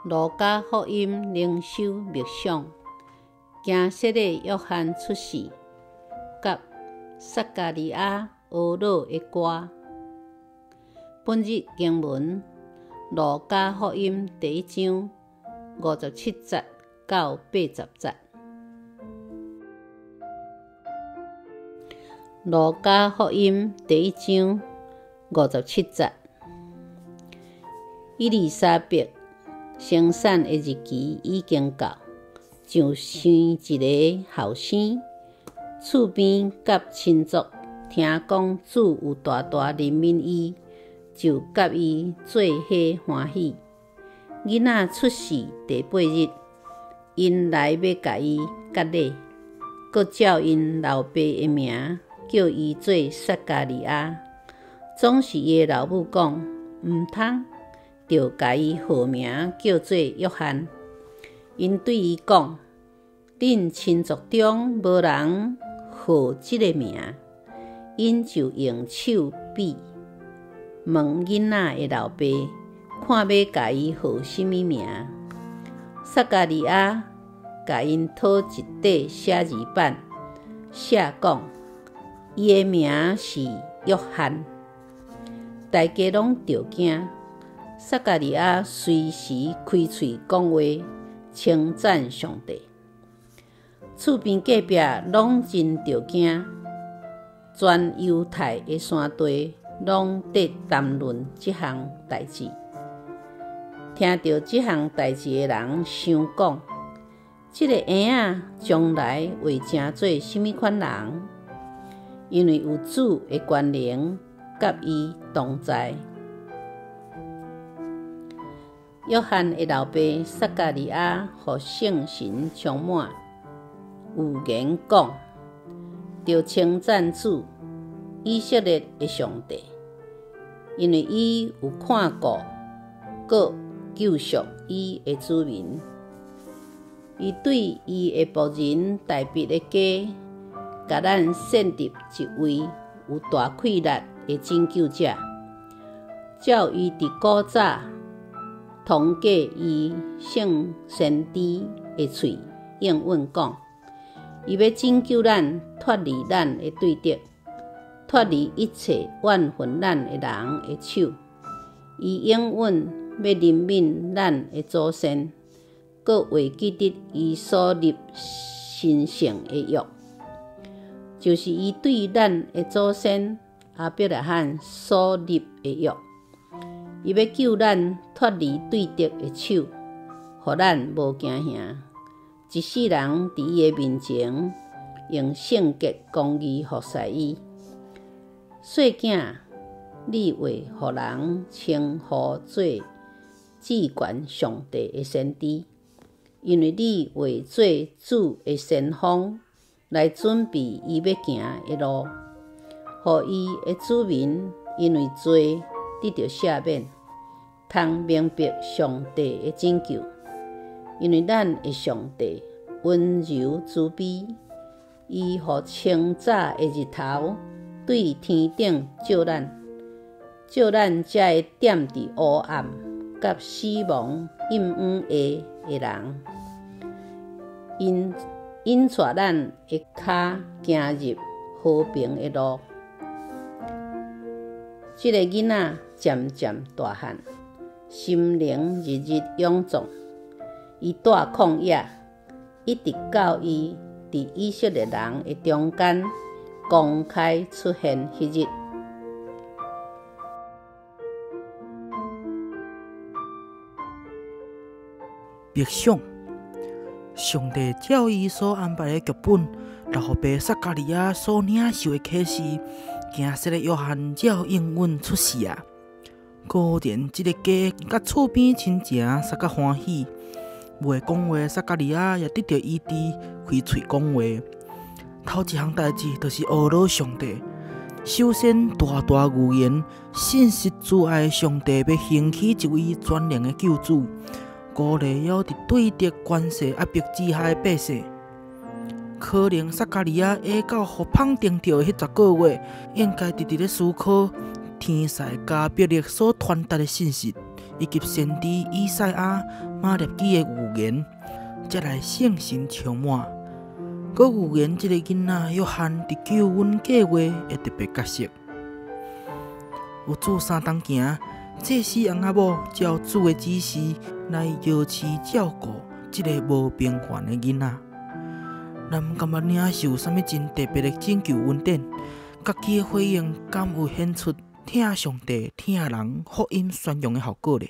路加福音灵修默想，惊死的约翰出世，甲撒加利亚俄罗的歌。本日经文：路加福音第1章57节到80节。路加福音第1章57节。伊丽莎白生产的日期已经到，就生一个后生。厝边甲亲族听讲主有大大怜悯伊，就甲伊做伙欢喜。囡仔出世第8日，因来要甲伊割礼，搁照因老爸的名叫伊做撒加利亚。总是伊的老母讲毋通，就甲伊号名叫做约翰。因对伊讲：恁亲族中无人号即个名。因就用手比问囡仔的老爸，看要甲伊号什么名。撒加利亚甲因讨一块写字板，写讲伊的名是约翰。大家拢着惊。撒加利亚随时开嘴讲话，称赞上帝。厝边隔壁拢真着惊。全犹太的山地拢在谈论这项代志。听到这项代志的人想讲，这个婴仔将来会成做什么款人？因为有主的权能甲伊同在。约翰的老爸撒加利亚互圣神充满，有言讲：着称赞主以色列的上帝，因为伊有看顾，搁救赎伊的子民。伊对伊的仆人大卫的家，甲咱选立一位有大气力的拯救者，照伊伫古早通过伊圣先知的喙应允讲，伊要拯救咱，脱离咱的对敌，脱离一切怨恨咱的人的手。伊应允要怜悯咱的祖先，搁会记得伊所立神圣的约，就是伊对咱的祖先亚伯拉罕所立的约。伊要救咱脱离对敌的手，互咱无惊吓，一世人伫伊的面前用圣洁公义服侍伊。细囝，你会互人称呼做至权上帝的先知，因为你会做主的先锋，来准备伊要行的路，互伊的子民因为罪得到赦免，通明白上帝的拯救。因为咱的上帝温柔慈悲，伊互清早的日头对天顶照咱，才会点伫黑暗甲死亡阴暗下的人。因引带咱的脚行入和平的路。这个囡仔渐渐大汉，心灵日日勇壮。伊住旷野，一直到伊伫以色列人的中间公开出现迄日。默想，上帝照伊所安排的剧本，老爸撒加利亚所领受的启示，惊死的约翰照应允出世啊！果然，这个家甲厝边亲情煞甲欢喜。袂讲话，撒加利亚也得到医治，开嘴讲话。头一项代志就是学罗上帝。首先，大大预言，信实主爱的上帝要兴起一位全能的救主，鼓励了伫对敌权势压迫之下的百姓。可能撒加利亚下到互捧定着迄10个月，应该直直咧思考天使加别力所传达的信息，以及先知以赛亚、马列基的预言，才来圣神充满。佮预言这个囡仔约翰伫救恩计划的特别角色。有主三当行，祭司翁仔某照主的指示来摇持照顾这个无平凡的囡仔。咱敢捌领受啥物真特别的拯救恩典？家己的回应敢有显出听上帝、听人福音宣扬的效果呢？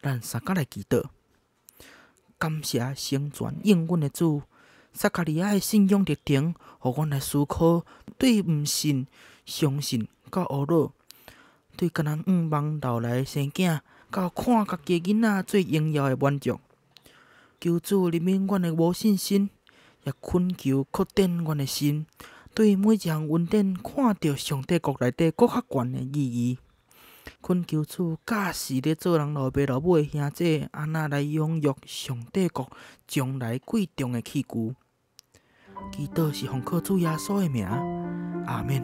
咱三甲来祈祷，感谢成全应阮的主。撒加利亚的信仰热情，互阮来思考对毋信、相信甲乌恼，对敢若仰望老来生囝，到看家己的囡仔最荣耀的满足。求主怜悯阮的无信心，也恳求扩展阮的心，对每一项恩典看到上帝国内底搁较悬的意义。恳求主教示咧做人老爸老母的兄弟，安那来拥有上帝国将来贵重的器具。祈祷是奉靠主耶稣的名，阿免。